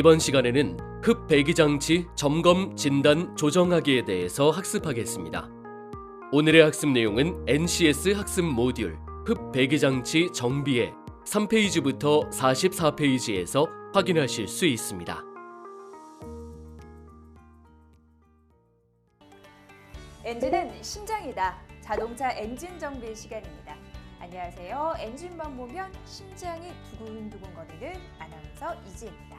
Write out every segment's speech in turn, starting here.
이번 시간에는 흡배기장치 점검, 진단, 조정하기에 대해서 학습하겠습니다. 오늘의 학습 내용은 NCS 학습 모듈 흡배기장치 정비의 3페이지부터 44페이지에서 확인하실 수 있습니다. 엔진은 심장이다. 자동차 엔진 정비 시간입니다. 안녕하세요. 엔진만 보면 심장이 두근두근거리는 아나운서 이지혜입니다.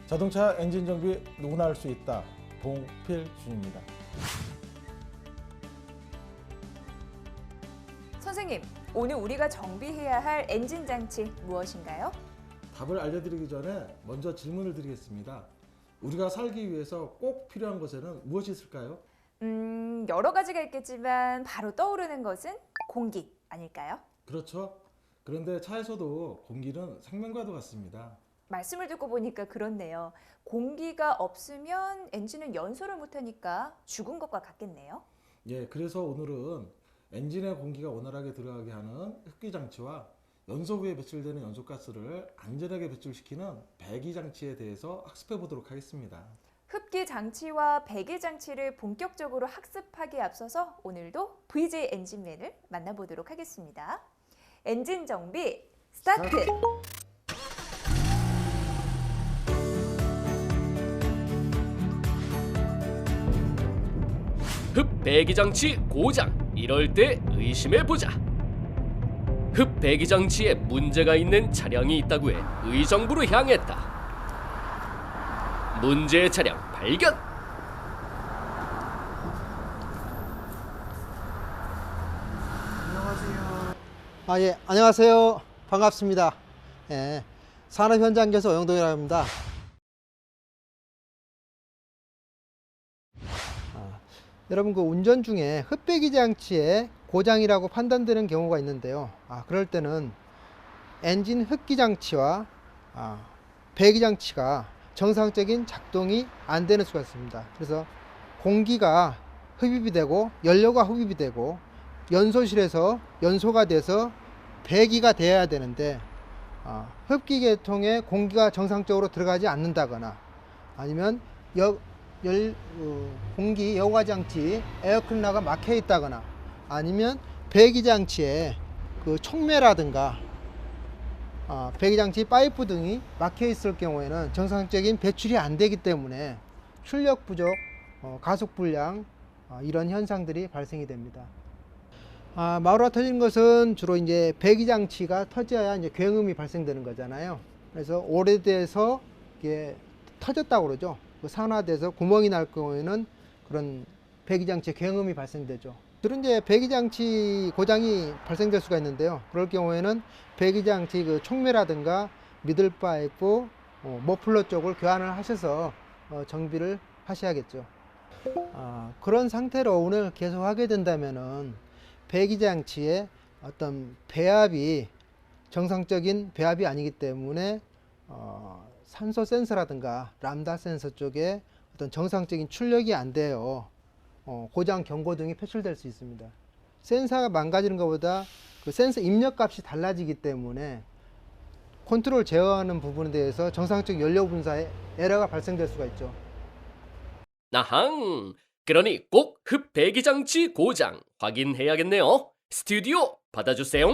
자동차 엔진 정비 누구나 할 수 있다. 봉필준입니다. 선생님, 오늘 우리가 정비해야 할 엔진 장치 무엇인가요? 답을 알려드리기 전에 먼저 질문을 드리겠습니다. 우리가 살기 위해서 꼭 필요한 것에는 무엇이 있을까요? 여러 가지가 있겠지만 바로 떠오르는 것은 공기 아닐까요? 그렇죠. 그런데 차에서도 공기는 생명과도 같습니다. 말씀을 듣고 보니까 그렇네요. 공기가 없으면 엔진은 연소를 못하니까 죽은 것과 같겠네요. 예, 그래서 오늘은 엔진에 공기가 원활하게 들어가게 하는 흡기 장치와 연소 후에 배출되는 연소가스를 안전하게 배출시키는 배기 장치에 대해서 학습해 보도록 하겠습니다. 흡기 장치와 배기 장치를 본격적으로 학습하기에 앞서서 오늘도 VJ 엔진맨을 만나보도록 하겠습니다. 엔진 정비 스타트! 흡배기장치 고장, 이럴 때 의심해보자. 흡배기장치에 문제가 있는 차량이 있다고 해 의정부로 향했다. 문제의 차량 발견! 예, 안녕하세요. 반갑습니다. 예, 산업현장에서 오영동이라고 합니다. 여러분, 그 운전 중에 흡배기 장치에 고장이라고 판단되는 경우가 있는데요. 그럴 때는 엔진 흡기 장치와 배기 장치가 정상적인 작동이 안 되는 수가 있습니다. 그래서 공기가 흡입이 되고 연료가 흡입이 되고 연소실에서 연소가 돼서 배기가 돼야 되는데 흡기 계통에 공기가 정상적으로 들어가지 않는다거나 아니면 공기 여과 장치 에어클리너가 막혀 있다거나 아니면 배기 장치에 그 촉매라든가 배기 장치 파이프 등이 막혀 있을 경우에는 정상적인 배출이 안 되기 때문에 출력 부족, 가속 불량 이런 현상들이 발생이 됩니다. 마루가 터진 것은 주로 이제 배기 장치가 터져야 이제 굉음이 발생되는 거잖아요. 그래서 오래돼서 이게 터졌다고 그러죠. 그 산화돼서 구멍이 날 경우에는 그런 배기 장치에 굉음이 발생되죠. 그런 이제 배기 장치 고장이 발생될 수가 있는데요. 그럴 경우에는 배기 장치 그 촉매라든가 미들 파이프, 머플러 쪽을 교환을 하셔서 정비를 하셔야겠죠. 그런 상태로 오늘 계속 하게 된다면은 배기 장치의 어떤 배합이 정상적인 배합이 아니기 때문에 산소 센서라든가 람다 센서 쪽에 어떤 정상적인 출력이 안 돼요. 고장 경고 등이 표출될 수 있습니다. 센서가 망가지는 것보다 그 센서 입력 값이 달라지기 때문에 컨트롤 제어하는 부분에 대해서 정상적 연료 분사에 에러가 발생될 수가 있죠. 나항! 그러니 꼭 흡배기장치 고장 확인해야겠네요. 스튜디오 받아주세요.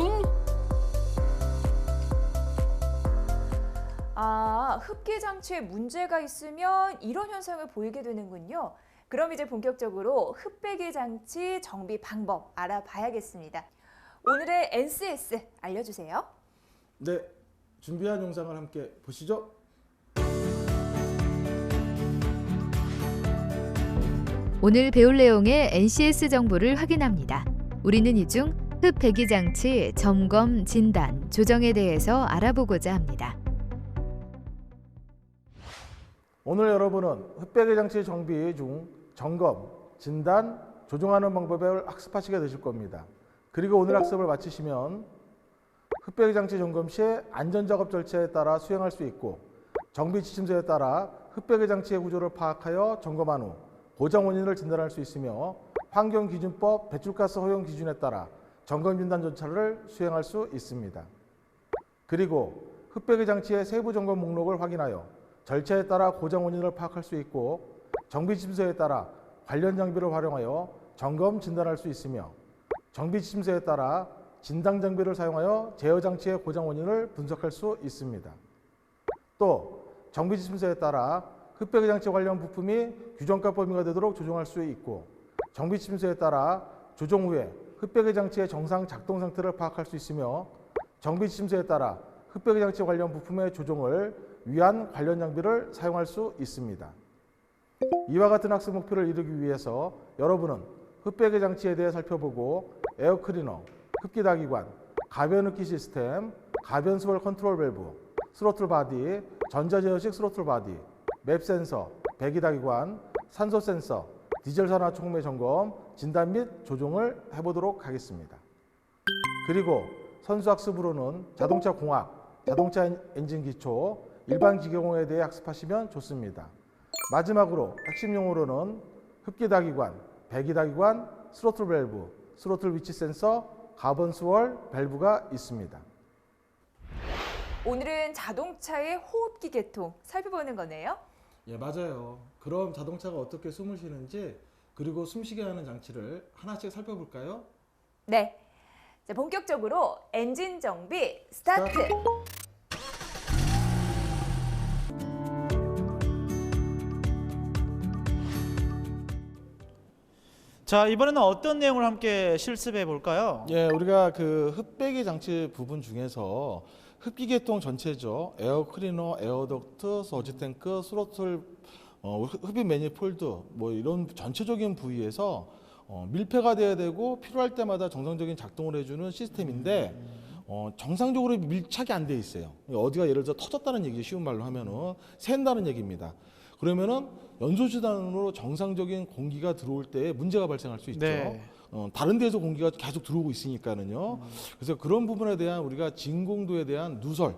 흡기 장치에 문제가 있으면 이런 현상을 보이게 되는군요. 그럼 이제 본격적으로 흡배기 장치 정비 방법 알아봐야겠습니다. 오늘의 NCS 알려주세요. 네, 준비한 영상을 함께 보시죠. 오늘 배울 내용의 NCS 정보를 확인합니다. 우리는 이 중 흡배기 장치 점검, 진단, 조정에 대해서 알아보고자 합니다. 오늘 여러분은 흡배기 장치 정비 중 점검, 진단, 조정하는 방법을 학습하시게 되실 겁니다. 그리고 오늘 학습을 마치시면 흡배기 장치 점검 시 안전작업 절차에 따라 수행할 수 있고 정비 지침서에 따라 흡배기 장치의 구조를 파악하여 점검한 후 고장 원인을 진단할 수 있으며 환경기준법 배출가스 허용 기준에 따라 점검진단 절차를 수행할 수 있습니다. 그리고 흡배기 장치의 세부 점검 목록을 확인하여 절차에 따라 고장 원인을 파악할 수 있고 정비 지침서에 따라 관련 장비를 활용하여 점검 진단할 수 있으며 정비 지침서에 따라 진단 장비를 사용하여 제어 장치의 고장 원인을 분석할 수 있습니다. 또 정비 지침서에 따라 흡배기 장치 관련 부품이 규정값 범위가 되도록 조정할 수 있고 정비 지침서에 따라 조정 후에 흡배기 장치의 정상 작동 상태를 파악할 수 있으며 정비 지침서에 따라 흡배기 장치 관련 부품의 조정을 위한 관련 장비를 사용할 수 있습니다. 이와 같은 학습 목표를 이루기 위해서 여러분은 흡배기 장치에 대해 살펴보고 에어클리너, 흡기다기관, 가변 흡기 시스템, 가변 스월 컨트롤 밸브, 스로틀 바디, 전자제어식 스로틀 바디, 맵 센서, 배기다기관, 산소 센서, 디젤 산화 촉매 점검, 진단 및 조정을 해보도록 하겠습니다. 그리고 선수학습으로는 자동차 공학, 자동차 엔진 기초, 일반 기계공에 대해 학습하시면 좋습니다. 마지막으로 핵심 용어로는 흡기다기관, 배기다기관, 스로틀 밸브, 스로틀 위치 센서, 가번 스월 밸브가 있습니다. 오늘은 자동차의 호흡기 계통 살펴보는 거네요. 예, 맞아요. 그럼 자동차가 어떻게 숨을 쉬는지 그리고 숨쉬게 하는 장치를 하나씩 살펴볼까요? 네. 자, 본격적으로 엔진 정비 스타트. 자, 이번에는 어떤 내용을 함께 실습해 볼까요? 예, 우리가 그 흡배기 장치 부분 중에서 흡기 계통 전체죠. 에어 클리너, 에어 덕트, 서지 탱크, 스로틀, 흡입 매니폴드 뭐 이런 전체적인 부위에서 밀폐가 돼야 되고 필요할 때마다 정상적인 작동을 해주는 시스템인데 정상적으로 밀착이 안 돼 있어요. 어디가 예를 들어 터졌다는 얘기 쉬운 말로 하면은 샌다는 얘기입니다. 그러면은 연소지단으로 정상적인 공기가 들어올 때 문제가 발생할 수 있죠. 네. 다른 데서 공기가 계속 들어오고 있으니까는요. 그래서 그런 부분에 대한 우리가 진공도에 대한 누설,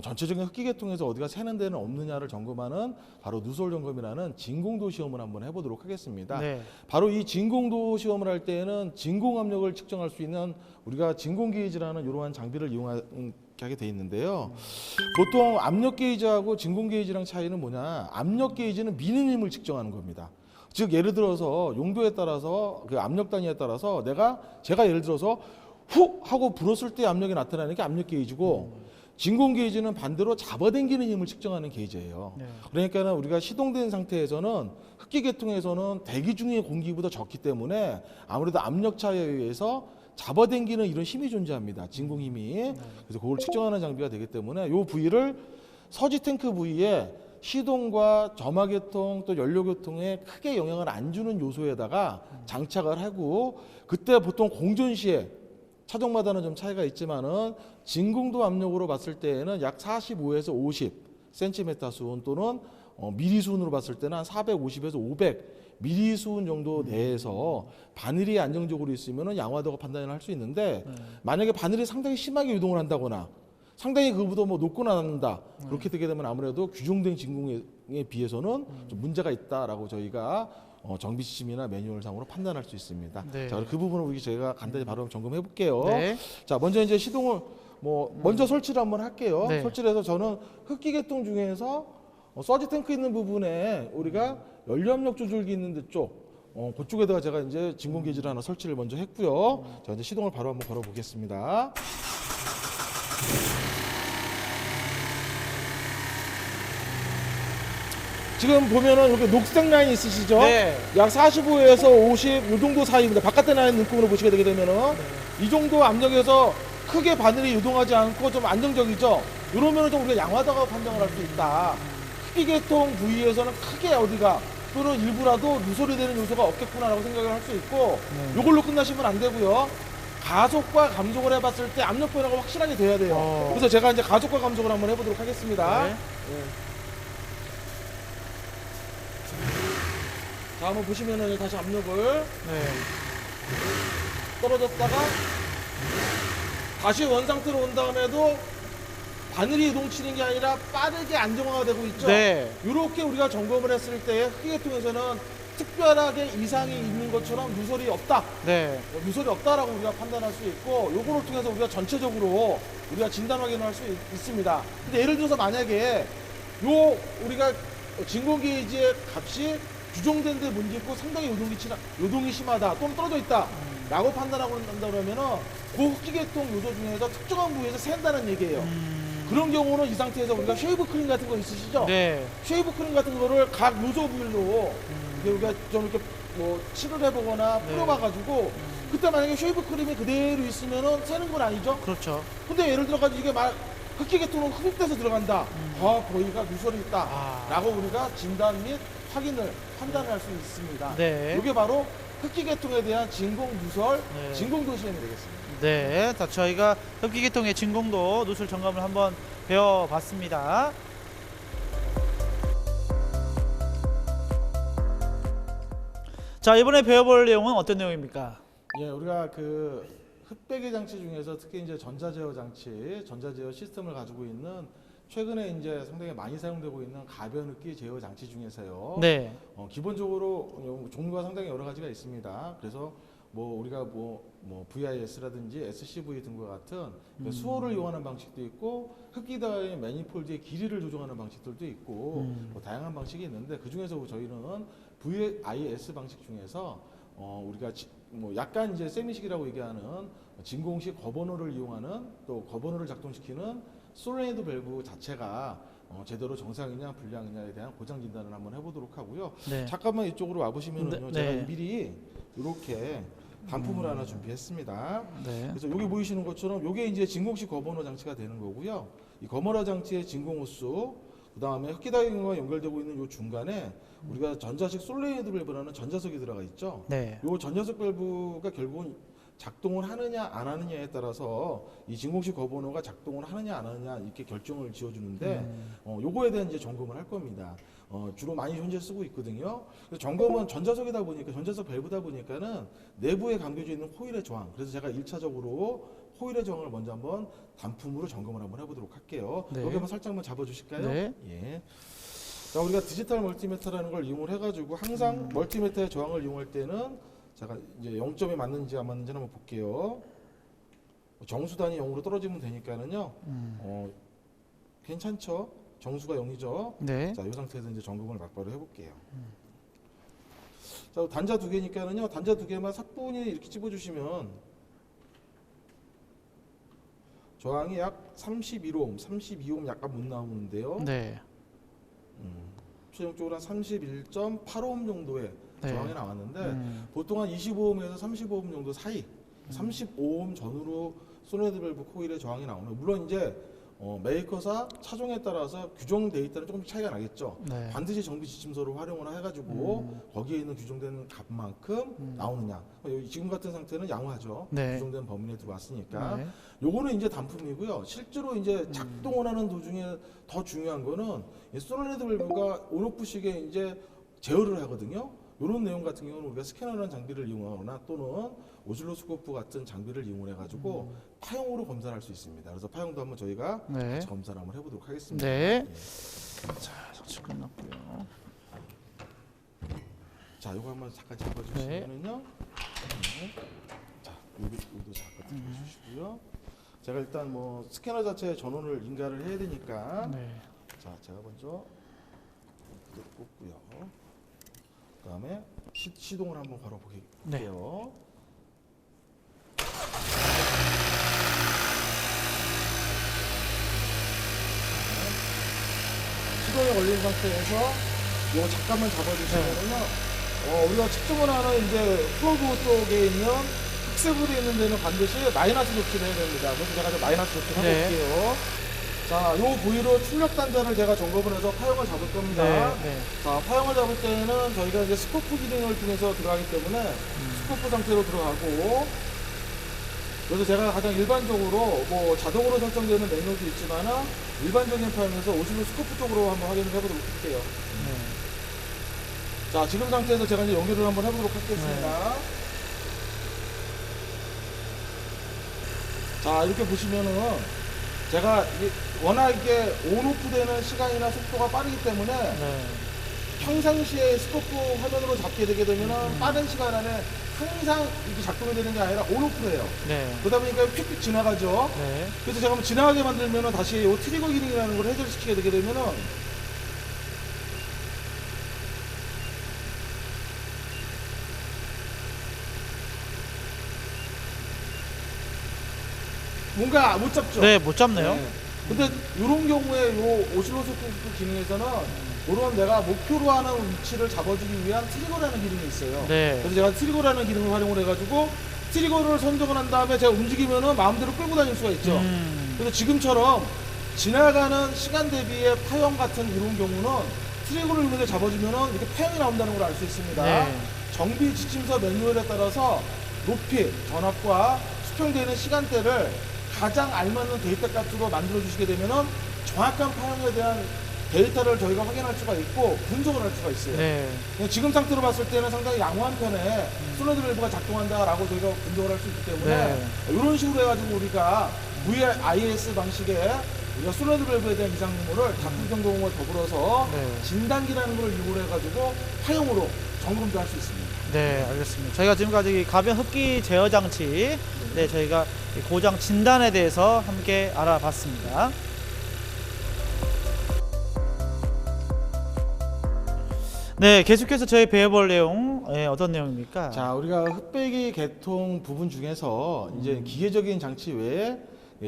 전체적인 흡기 계통에서 어디가 새는 데는 없느냐를 점검하는 바로 누설 점검이라는 진공도 시험을 한번 해보도록 하겠습니다. 네. 바로 이 진공도 시험을 할 때에는 진공 압력을 측정할 수 있는 우리가 진공 게이지라는 이러한 장비를 이용하게 돼 있는데요. 보통 압력 게이지하고 진공 게이지랑 차이는 뭐냐? 압력 게이지는 미는 힘을 측정하는 겁니다. 즉 예를 들어서 용도에 따라서 그 압력 단위에 따라서 제가 예를 들어서 훅 하고 불었을 때 압력이 나타나는 게 압력 게이지고 진공 게이지는 반대로 잡아당기는 힘을 측정하는 게이지예요. 네. 그러니까 우리가 시동된 상태에서는 흡기 계통에서는 대기 중의 공기보다 적기 때문에 아무래도 압력 차이에 의해서 잡아당기는 이런 힘이 존재합니다. 진공 힘이. 그래서 그걸 측정하는 장비가 되기 때문에 이 부위를 서지 탱크 부위에 시동과 점화 계통 또 연료 계통에 크게 영향을 안 주는 요소에다가 장착을 하고 그때 보통 공전 시에 차종마다는 좀 차이가 있지만은 진공도 압력으로 봤을 때에는 약 45에서 50 cm 수온 또는 미리수온으로 봤을 때는 한 450에서 500 미리수온 정도 내에서 바늘이 안정적으로 있으면은 양화도가 판단을 할 수 있는데 만약에 바늘이 상당히 심하게 유동을 한다거나 상당히 그거보다 뭐 높거나 낮는다 그렇게 되게 되면 아무래도 규정된 진공에 비해서는 좀 문제가 있다라고 저희가 정비 지침이나 매뉴얼상으로 판단할 수 있습니다. 네. 자, 그 부분을 제가 간단히 바로 점검해 볼게요. 네. 자, 먼저 이제 시동을 먼저 설치를 한번 할게요. 네. 설치를 해서 저는 흡기 계통 중에서 서지 탱크 있는 부분에 우리가 연료 압력 조절기 있는 데 쪽 그쪽에다가 제가 이제 진공 게이지를 하나 설치를 먼저 했고요. 자, 이제 시동을 바로 한번 걸어 보겠습니다. 지금 보면은 이렇게 녹색 라인 있으시죠? 네. 약 45에서 50 이 정도 사이입니다. 바깥에 나는 눈금으로 보시게 되게 되면은 이 정도 압력에서 크게 바늘이 유동하지 않고 좀 안정적이죠. 이러면은 좀 우리가 양화다고 판정을 할 수 있다. 흡기 계통 부위에서는 크게 어디가 또는 일부라도 누설이 되는 요소가 없겠구나라고 생각을 할 수 있고 이걸로 끝나시면 안 되고요. 가속과 감속을 해봤을 때 압력 변화가 확실하게 돼야 돼요. 그래서 제가 이제 가속과 감속을 한번 해보도록 하겠습니다. 네. 자, 한번 보시면은 다시 압력을 네. 떨어졌다가 다시 원 상태로 온 다음에도 바늘이 요동치는 게 아니라 빠르게 안정화되고 있죠. 네. 이렇게 우리가 점검을 했을 때 흡기계통에서는 특별하게 이상이 있는 것처럼 누설이 없다. 네. 누설이 없다라고 우리가 판단할 수 있고 요거를 통해서 우리가 전체적으로 우리가 진단 확인을 할 수 있습니다. 근데 예를 들어서 만약에 요 우리가 진공 게이지의 값이 규정된 데 문제 있고 상당히 요동이 심하다 또는 떨어져 있다 라고 판단하고 한다 그러면은 그 흡기계통 요소 중에서 특정한 부위에서 샌다는 얘기예요. 그런 경우는 이 상태에서 우리가 쉐이브 크림 같은 거 있으시죠? 네. 쉐이브 크림 같은 거를 각 요소 부위로 우리가 좀 이렇게 뭐 칠을 해보거나 네. 뿌려봐가지고 그때 만약에 쉐이브 크림이 그대로 있으면은 새는 건 아니죠? 그렇죠. 근데 예를 들어가지고 이게 흡기계통으로 흡입돼서 들어간다. 거기가 누설이 있다. 아. 라고 우리가 진단 및 판단을 할 수 있습니다. 네. 이게 바로 흡기계통에 대한 진공 누설, 네. 진공도 시험이 되겠습니다. 네. 자, 저희가 흡기계통의 진공도 누설 점검을 한번 배워봤습니다. 자, 이번에 배워볼 내용은 어떤 내용입니까? 예, 우리가 그 흡배기 장치 중에서 특히 이제 전자제어 장치, 전자제어 시스템을 가지고 있는 최근에 이제 상당히 많이 사용되고 있는 가변 흡기 제어 장치 중에서요. 네. 기본적으로 종류가 상당히 여러 가지가 있습니다. 그래서 뭐 우리가 뭐 VIS라든지 SCV 등과 같은 수호를 이용하는 방식도 있고 흡기다의 매니폴드의 길이를 조정하는 방식들도 있고 뭐 다양한 방식이 있는데 그 중에서 저희는 VIS 방식 중에서 우리가 뭐 약간 이제 세미식이라고 얘기하는 진공식 거버너를 이용하는 또 거버너를 작동시키는 솔레니드 밸브 자체가 제대로 정상이냐 불량이냐에 대한 고장 진단을 한번 해보도록 하고요. 네. 잠깐만 이쪽으로 와보시면은요, 네. 제가 미리 이렇게 단품을 하나 준비했습니다. 네. 그래서 여기 보이시는 것처럼 이게 이제 진공식 거버너 장치가 되는 거고요. 이 거버너 장치의 진공 호수, 그 다음에 흡기다이와 연결되고 있는 이 중간에 우리가 전자식 솔레니드 밸브라는 전자석이 들어가 있죠. 네. 이 전자석 밸브가 결국은 작동을 하느냐 안 하느냐에 따라서 이 진공식 거버너가 작동을 하느냐 안 하느냐 이렇게 결정을 지어주는데 요거에 대한 이제 점검을 할 겁니다. 주로 많이 현재 쓰고 있거든요. 그래서 점검은 전자석이다 보니까 전자석 밸브다 보니까는 내부에 감겨져 있는 호일의 저항. 그래서 제가 1차적으로 호일의 저항을 먼저 한번 단품으로 점검을 한번 해보도록 할게요. 네. 여기 한번 살짝만 잡아주실까요? 네. 예. 자, 우리가 디지털 멀티미터라는 걸 이용을 해가지고 항상 멀티미터의 저항을 이용할 때는 제가 이제 0점이 맞는지 안 맞는지 한번 볼게요. 정수단이 0으로 떨어지면 되니까는요. 괜찮죠? 정수가 0이죠. 네. 자, 이 상태에서 이제 점검을 막바로 해볼게요. 자, 단자 두 개니까는요. 단자 두 개만 사뿐히 이렇게 찝어주시면 저항이 약 31옴, 32옴 약간 못 나오는데요. 네. 최종적으로 한 31.8옴 정도의 네. 저항이 나왔는데 보통 한 25옴에서 35옴 정도 사이, 35옴 전후로 솔레니드 밸브 코일의 저항이 나오는. 물론 이제 메이커사 차종에 따라서 규정 데이터는 조금 차이가 나겠죠. 네. 반드시 정비 지침서를 활용을 해가지고 거기에 있는 규정된 값만큼 나오느냐. 지금 같은 상태는 양호하죠. 네. 규정된 범위 내에 들어왔으니까. 네. 요거는 이제 단품이고요. 실제로 이제 작동을 하는 도중에 더 중요한 거는 이 솔레니드 밸브가 온오프식에 이제 제어를 하거든요. 이런 내용 같은 경우는 우리가 스캐너라는 장비를 이용하거나 또는 오실로스코프 같은 장비를 이용해 가지고 파형으로 검사를 할 수 있습니다. 그래서 파형도 한번 저희가 네. 같이 검사를 한번 해보도록 하겠습니다. 네. 예. 자, 설치 끝났고요. 자, 이거 한번 잠깐 잡아주시면은요. 네. 자, 여기도 잠깐 잡아주시고요. 제가 일단 뭐 스캐너 자체에 전원을 인가를 해야 되니까. 네. 자, 제가 먼저 이거 꽂고요. 그다음에 시동을 한번 걸어볼게요. 시동이 걸린 상태에서 이거 잠깐만 잡아주시면은요. 우리가 측정을 하는 이제 프로브 쪽에 있는 흑색으로 되어 있는 데는 반드시 마이너스 조치를 해야 됩니다. 그래서 제가 좀 마이너스 조치를 네. 해볼게요. 자, 요 부위로 출력 단자를 제가 점검을 해서 파형을 잡을 겁니다. 네. 자, 파형을 잡을 때는 저희가 이제 스코프 기능을 통해서 들어가기 때문에 스코프 상태로 들어가고, 그래서 제가 가장 일반적으로 뭐 자동으로 설정되는 매뉴얼도 있지만 일반적인 파형에서 오실로 스코프 쪽으로 한번 확인을 해보도록 할게요. 네. 자, 지금 상태에서 제가 이제 연결을 한번 해보도록 하겠습니다. 자, 이렇게 보시면은 제가 워낙 이게 온오프 되는 시간이나 속도가 빠르기 때문에 네. 평상시에 스코프 화면으로 잡게 되게 되면은 빠른 시간 안에 항상 이렇게 작동이 되는 게 아니라 온오프예요. 네. 그러다 보니까 휙휙 지나가죠. 네. 그래서 제가 한번 지나가게 만들면은 다시 이 트리거 기능이라는 걸 해결시키게 되게 되면은 뭔가 못 잡죠. 네, 못 잡네요. 네. 근데 이런 경우에 요 오실로스코프 기능에서는 이런 내가 목표로 하는 위치를 잡아주기 위한 트리거라는 기능이 있어요. 네. 그래서 제가 트리거라는 기능을 활용을 해가지고 트리거를 선정을 한 다음에 제가 움직이면은 마음대로 끌고 다닐 수가 있죠. 그래서 지금처럼 지나가는 시간 대비의 파형 같은 이런 경우는 트리거를 이렇게 잡아주면은 이렇게 파형이 나온다는 걸 알 수 있습니다. 네. 정비 지침서 매뉴얼에 따라서 높이, 전압과 수평되는 시간대를 가장 알맞는 데이터 값으로 만들어 주시게 되면은 정확한 파형에 대한 데이터를 저희가 확인할 수가 있고 분석을 할 수가 있어요. 네. 지금 상태로 봤을 때는 상당히 양호한 편에 슬로드 밸브가 작동한다라고 저희가 분석을 할 수 있기 때문에 네. 이런 식으로 해가지고 우리가 VIS 방식의 우리가 슬로드 밸브에 대한 이상 유무를 다품 점검과 더불어서 네. 진단기라는 걸 이용을 해가지고 파형으로 점검도 할 수 있습니다. 네, 알겠습니다. 저희가 지금까지 가변 흡기 제어 장치, 네, 저희가 고장 진단에 대해서 함께 알아봤습니다. 네, 계속해서 저희 배워볼 내용, 어떤 내용입니까? 자, 우리가 흡배기 계통 부분 중에서 이제 기계적인 장치 외에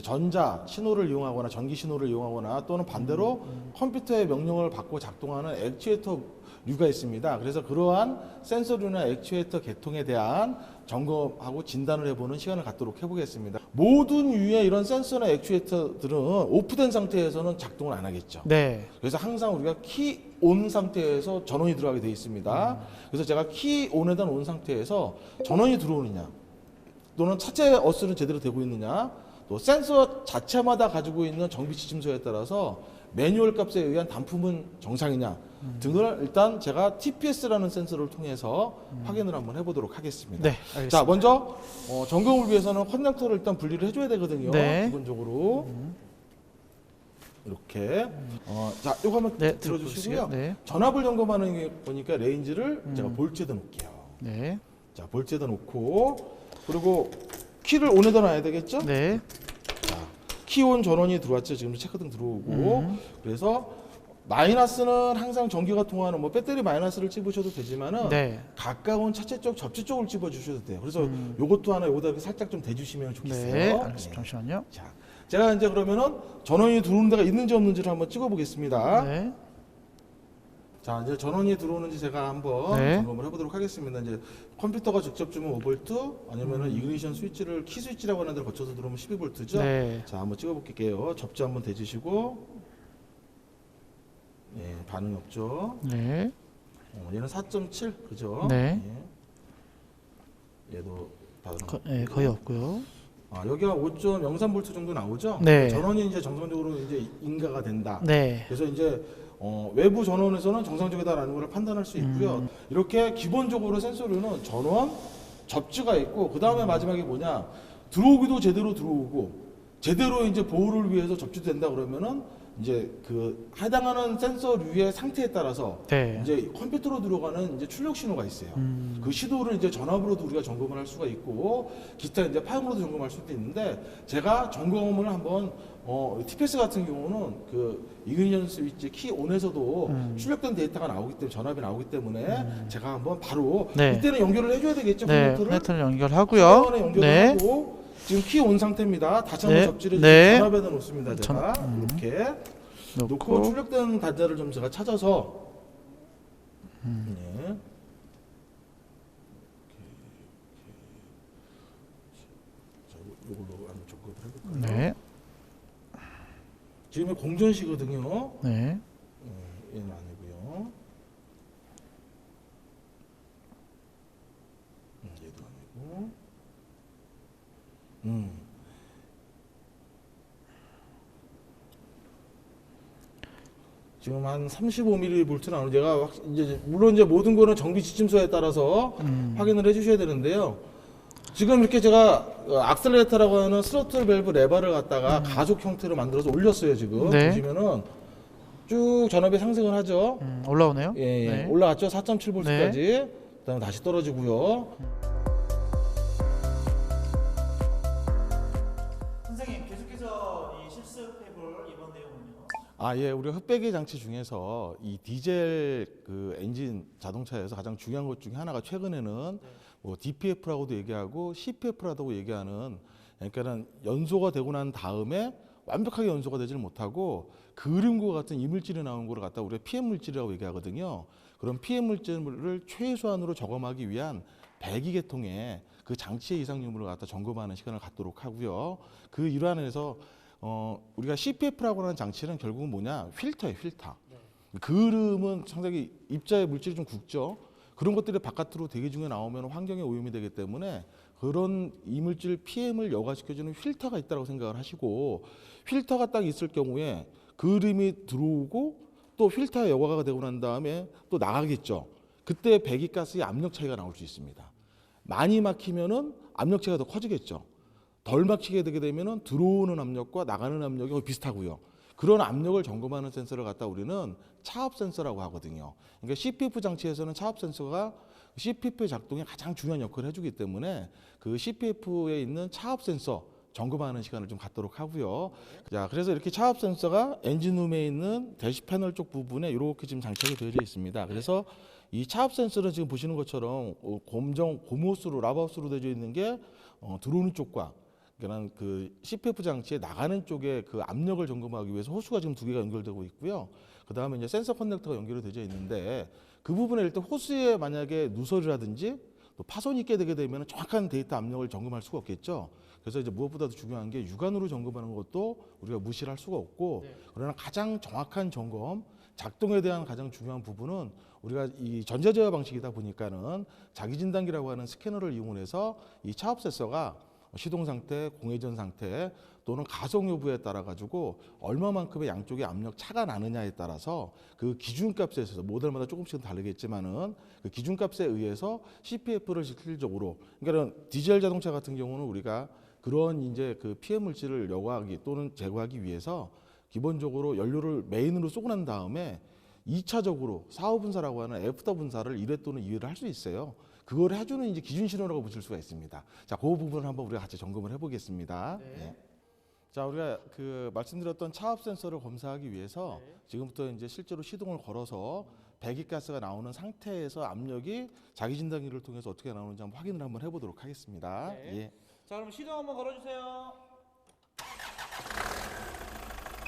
전자 신호를 이용하거나 전기 신호를 이용하거나 또는 반대로 컴퓨터의 명령을 받고 작동하는 액추에이터류가 있습니다. 그래서 그러한 센서류나 액추에이터 계통에 대한 점검하고 진단을 해보는 시간을 갖도록 해보겠습니다. 모든 유의 이런 센서나 액추에이터들은 오프된 상태에서는 작동을 안 하겠죠. 네. 그래서 항상 우리가 키 온 상태에서 전원이 들어가게 되어 있습니다. 그래서 제가 키 온에다 놓은 상태에서 전원이 들어오느냐 또는 차체 어스는 제대로 되고 있느냐 또 센서 자체마다 가지고 있는 정비 지침서에 따라서 매뉴얼 값에 의한 단품은 정상이냐 등을 일단 제가 TPS라는 센서를 통해서 확인을 한번 해보도록 하겠습니다. 네, 알겠습니다. 자, 먼저 점검을 위해서는 컨넥터를 일단 분리를 해줘야 되거든요. 네. 기본적으로 이렇게 자, 이거 한번 네, 들어주시고요. 네. 전압을 점검하는 게 보니까 레인지를 제가 볼트에다 놓을게요. 네. 자, 볼트에다 놓고 그리고 키를 온에다 놔야 되겠죠? 네. 자, 키온 전원이 들어왔죠. 지금 체크등 들어오고 그래서 마이너스는 항상 전기가 통하는 뭐 배터리 마이너스를 찝으셔도 되지만은 네. 가까운 차체 쪽 접지 쪽을 찝어 주셔도 돼요. 그래서 요것도 하나 요거다 이렇게 살짝 좀 대주시면 좋겠어요. 네. 알겠습니다. 잠시만요. 자, 제가 이제 그러면은 전원이 들어오는 데가 있는지 없는지를 한번 찍어 보겠습니다. 네. 자, 이제 전원이 들어오는지 제가 한번 네. 점검을 해보도록 하겠습니다. 이제 컴퓨터가 직접 주면 5V 아니면은 이그니션 스위치를 키 스위치라고 하는 데를 거쳐서 들어오면 12V죠. 네. 자, 한번 찍어볼게요. 접지 한번 대주시고, 네, 반응 없죠. 네. 얘는 4.7, 그죠? 네. 얘도 반응 네, 거의 없고요. 여기가 5.03V 정도 나오죠? 네. 전원이 이제 정상적으로 이제 인가가 된다. 네. 그래서 이제 외부 전원에서는 정상적이다라는 걸 판단할 수 있고요. 이렇게 기본적으로 센서류는 전원, 접지가 있고 그 다음에 마지막에 뭐냐 들어오기도 제대로 들어오고 제대로 이제 보호를 위해서 접지된다 그러면은 이제 그 해당하는 센서류의 상태에 따라서 네. 이제 컴퓨터로 들어가는 이제 출력 신호가 있어요. 그 시도를 이제 전압으로도 우리가 점검을 할 수가 있고 기타 이제 파형으로도 점검할 수도 있는데 제가 점검을 한번 TPS 같은 경우는 그 이그니션 스위치 키 온에서도 출력된 데이터가 나오기 때문에 전압이 나오기 때문에 제가 한번 바로 네. 이때는 연결을 해줘야 되겠죠. 네. 컴퓨터를 커넥터를 연결하고요. 연결을 네. 하고 지금 키 온 상태입니다. 다시 한번 네. 접지를 네. 전압에다 놓습니다. 제가 이렇게 놓고 출력된 단자를 좀 제가 찾아서 네. 자, 이걸로 한번 접근을 해볼까요? 네. 지금 공전시거든요. 네. 얘는 아니고요. 얘도 아니고. 지금 한 35mV 나오는 제가 이제 물론 이제 모든 거는 정비 지침서에 따라서 확인을 해주셔야 되는데요. 지금 이렇게 제가 악셀레이터라고 하는 스로틀 밸브 레버를 갖다가 가속 형태로 만들어서 올렸어요. 지금 네. 보시면은 쭉 전압이 상승을 하죠. 올라오네요. 예, 네. 올라갔죠. 4.7V까지. 그다음에 다시 떨어지고요. 선생님 계속해서 이 실습해볼 이번 내용은요. 아, 예. 우리가 흡배기 장치 중에서 이 디젤 그 엔진 자동차에서 가장 중요한 것 중에 하나가 최근에는 뭐 DPF라고도 얘기하고 CPF라고 얘기하는, 그러니까는 연소가 되고 난 다음에 완벽하게 연소가 되지를 못하고 그림과 같은 이물질이 나오는 걸 갖다 우리가 PM 물질이라고 얘기하거든요. 그런 PM 물질을 최소한으로 저감하기 위한 배기계통의 그 장치의 이상 유무를 갖다 점검하는 시간을 갖도록 하고요. 그 일환에서 우리가 CPF라고 하는 장치는 결국은 뭐냐? 필터예요, 필터. 그름은 상당히 입자의 물질이 좀 굵죠. 그런 것들이 바깥으로 대기 중에 나오면 환경에 오염이 되기 때문에 그런 이물질 PM을 여과시켜주는 필터가 있다고 생각을 하시고, 필터가 딱 있을 경우에 그림이 들어오고 또 필터가 여과가 되고 난 다음에 또 나가겠죠. 그때 배기가스의 압력 차이가 나올 수 있습니다. 많이 막히면은 압력 차이가 더 커지겠죠. 덜 막히게 되게 되면은 들어오는 압력과 나가는 압력이 거의 비슷하고요. 그런 압력을 점검하는 센서를 갖다 우리는 차압 센서라고 하거든요. 그러니까 CPF 장치에서는 차압 센서가 CPF의 작동에 가장 중요한 역할을 해주기 때문에 그 CPF에 있는 차압 센서 점검하는 시간을 좀 갖도록 하고요. 자, 그래서 이렇게 차압 센서가 엔진룸에 있는 대시 패널 쪽 부분에 이렇게 지금 장착이 되어져 있습니다. 그래서 이 차압 센서는 지금 보시는 것처럼 고무호스로 라바호스로 되어져 있는 게 들어오는 쪽과 그러니까 그 CPF 장치에 나가는 쪽에 그 압력을 점검하기 위해서 호수가 지금 두 개가 연결되고 있고요. 그 다음에 이제 센서 커넥터가 연결이 되어 있는데 그 부분에 일단 호스에 만약에 누설이라든지 또 파손이 있게 되게 되면 정확한 데이터 압력을 점검할 수가 없겠죠. 그래서 이제 무엇보다도 중요한 게 육안으로 점검하는 것도 우리가 무시를 할 수가 없고, 그러나 가장 정확한 점검, 작동에 대한 가장 중요한 부분은 우리가 이 전자제어 방식이다 보니까는 자기진단기라고 하는 스캐너를 이용해서 이 차압 센서가 시동 상태, 공회전 상태 또는 가속 여부에 따라 가지고 얼마만큼의 양쪽의 압력 차가 나느냐에 따라서 그 기준값에 있어서 모델마다 조금씩은 다르겠지만은 그 기준값에 의해서 CPF를 실질적으로, 그러니까 디젤 자동차 같은 경우는 우리가 그런 이제 그 PM 물질을 여과하기 또는 제거하기 위해서 기본적으로 연료를 메인으로 쏘고 난 다음에 2차적으로 사후 분사라고 하는 애프터 분사를 1회 또는 2회를 할 수 있어요. 그걸 해주는 이제 기준 신호라고 보실 수가 있습니다. 자, 그 부분을 한번 우리가 같이 점검을 해보겠습니다. 네. 자, 우리가 그 말씀드렸던 차압 센서를 검사하기 위해서 지금부터 이제 실제로 시동을 걸어서 배기가스가 나오는 상태에서 압력이 자기 진단기를 통해서 어떻게 나오는지 한번 확인을 한번 해보도록 하겠습니다. 네. 예. 자, 그럼 시동 한번 걸어주세요.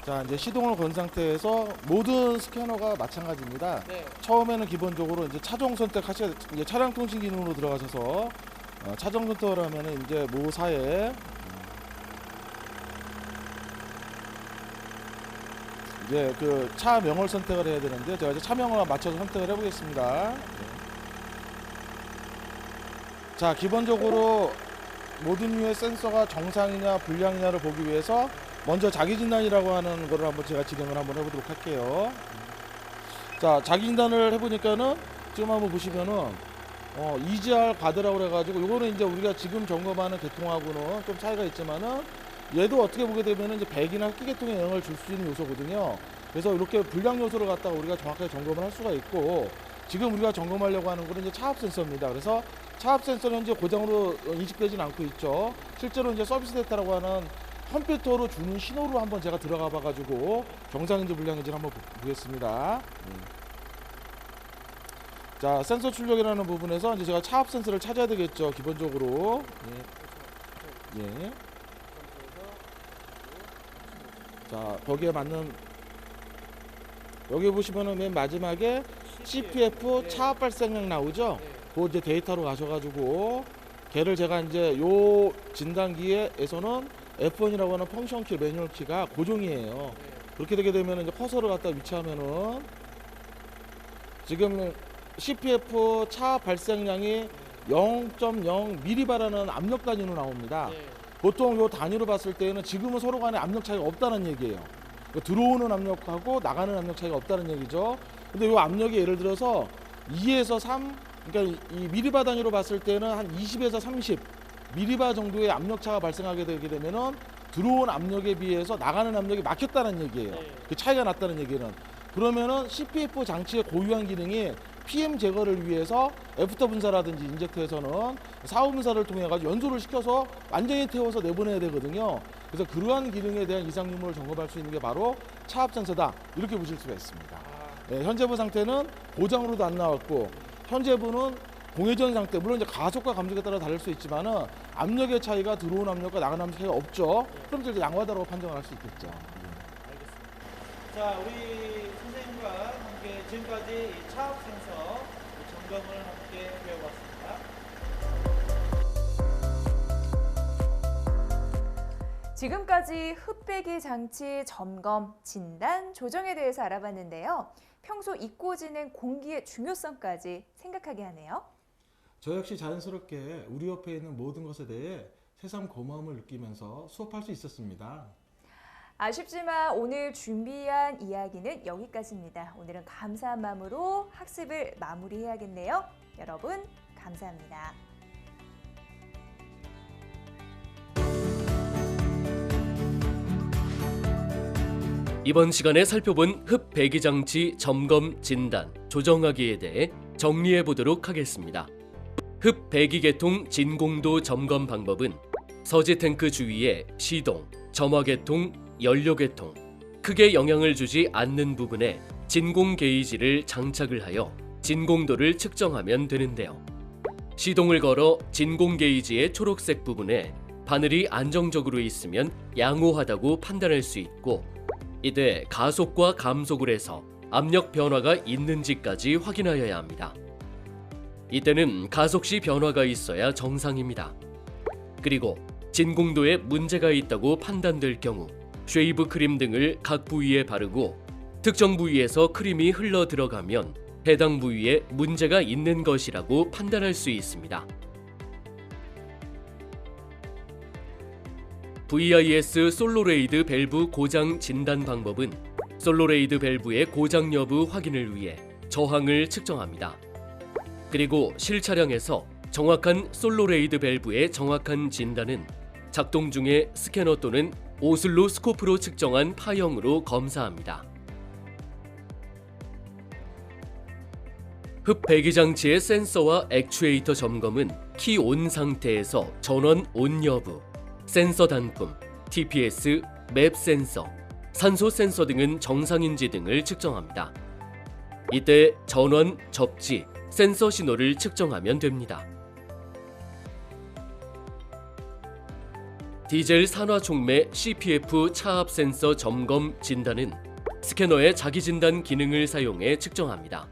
자, 이제 시동을 건 상태에서 모든 스캐너가 마찬가지입니다. 네. 처음에는 기본적으로 이제 차종 선택하셔야, 이제 차량 통신 기능으로 들어가셔서 차종 선택을 하면은 이제 모사에 이제 그 차명을 선택을 해야 되는데 제가 이제 차명을 맞춰서 선택을 해보겠습니다. 자, 기본적으로 모든 류의 센서가 정상이냐 불량이냐를 보기 위해서 먼저 자기 진단이라고 하는 거를 한번 제가 진행을 한번 해보도록 할게요. 자, 자기 진단을 해보니까는 지금 한번 보시면은 EGR 과대라고 그래가지고 요거는 이제 우리가 지금 점검하는 계통하고는 좀 차이가 있지만은 얘도 어떻게 보게 되면은 이제 배기나 흡기 계통에 영향을 줄 수 있는 요소거든요. 그래서 이렇게 불량 요소를 갖다가 우리가 정확하게 점검을 할 수가 있고, 지금 우리가 점검하려고 하는 거는 이제 차압 센서입니다. 그래서 차압 센서는 이제 고장으로 인식되지는 않고 있죠. 실제로 이제 서비스 데이터라고 하는 컴퓨터로 주는 신호로 한번 제가 들어가 봐가지고 정상인지 불량인지 한번 보겠습니다. 자, 센서 출력이라는 부분에서 이제 제가 차압 센서를 찾아야 되겠죠, 기본적으로. 예. 자, 거기에 맞는, 여기 보시면은 맨 마지막에 CPF 차압 발생량 나오죠. 그 이제 데이터로 가셔가지고 걔를 제가 이제 요 진단기에서는 F1이라고 하는 펑션 키, 매뉴얼 키가 고정이에요. 그렇게 되게 되면 이제 커서를 갖다 위치하면은 지금 CPF 차압 발생량이 0.0mB라는 압력 단위로 나옵니다. 보통 요 단위로 봤을 때는 지금은 서로 간에 압력 차이가 없다는 얘기예요. 들어오는 압력하고 나가는 압력 차이가 없다는 얘기죠. 근데 요 압력이 예를 들어서 2에서 3, 그러니까 이 미리바 단위로 봤을 때는 한 20에서 30 미리바 정도의 압력차가 발생하게 되게 되면은 들어온 압력에 비해서 나가는 압력이 막혔다는 얘기예요. 그 차이가 났다는 얘기는. 그러면은 CPF 장치의 고유한 기능이 PM 제거를 위해서 애프터 분사라든지 인젝터에서는 사후 분사를 통해 가지고 연소를 시켜서 완전히 태워서 내보내야 되거든요. 그래서 그러한 기능에 대한 이상 유무를 점검할 수 있는 게 바로 차압 센서다, 이렇게 보실 수가 있습니다. 네, 현재부 상태는 고장으로도 안 나왔고, 현재부는 공회전 상태, 물론 이제 가속과 감속에 따라 다를 수 있지만은 압력의 차이가 들어온 압력과 나가는 압력 차이가 없죠. 그럼 이제 양호하다고 판정을 할 수 있겠죠. 자, 우리 선생님과 함께 지금까지 이 차압 센서 점검을 함께 배워봤습니다. 지금까지 흡배기 장치 점검, 진단, 조정에 대해서 알아봤는데요. 평소 잊고 지낸 공기의 중요성까지 생각하게 하네요. 저 역시 자연스럽게 우리 옆에 있는 모든 것에 대해 새삼 고마움을 느끼면서 수업할 수 있었습니다. 아쉽지만 오늘 준비한 이야기는 여기까지입니다. 오늘은 감사한 마음으로 학습을 마무리해야겠네요. 여러분, 감사합니다. 이번 시간에 살펴본 흡배기장치 점검, 진단, 조정하기에 대해 정리해 보도록 하겠습니다. 흡배기계통 진공도 점검 방법은 서지 탱크 주위에 시동, 점화계통, 연료계통, 크게 영향을 주지 않는 부분에 진공 게이지를 장착을 하여 진공도를 측정하면 되는데요. 시동을 걸어 진공 게이지의 초록색 부분에 바늘이 안정적으로 있으면 양호하다고 판단할 수 있고, 이때 가속과 감속을 해서 압력 변화가 있는지까지 확인하여야 합니다. 이때는 가속 시 변화가 있어야 정상입니다. 그리고 진공도에 문제가 있다고 판단될 경우 쉐이브 크림 등을 각 부위에 바르고, 특정 부위에서 크림이 흘러 들어가면 해당 부위에 문제가 있는 것이라고 판단할 수 있습니다. VIS 솔로레이드 밸브 고장 진단 방법은 솔로레이드 밸브의 고장 여부 확인을 위해 저항을 측정합니다. 그리고 실차량에서 정확한 솔로레이드 밸브의 정확한 진단은 작동 중에 스캐너 또는 오슬로스코프로 측정한 파형으로 검사합니다. 흡배기장치의 센서와 액추에이터 점검은 키 온 상태에서 전원 온 여부, 센서 단품, TPS, 맵 센서, 산소 센서 등은 정상인지 등을 측정합니다. 이때 전원, 접지, 센서 신호를 측정하면 됩니다. 디젤 산화 촉매 CPF 차압 센서 점검 진단은 스캐너의 자기 진단 기능을 사용해 측정합니다.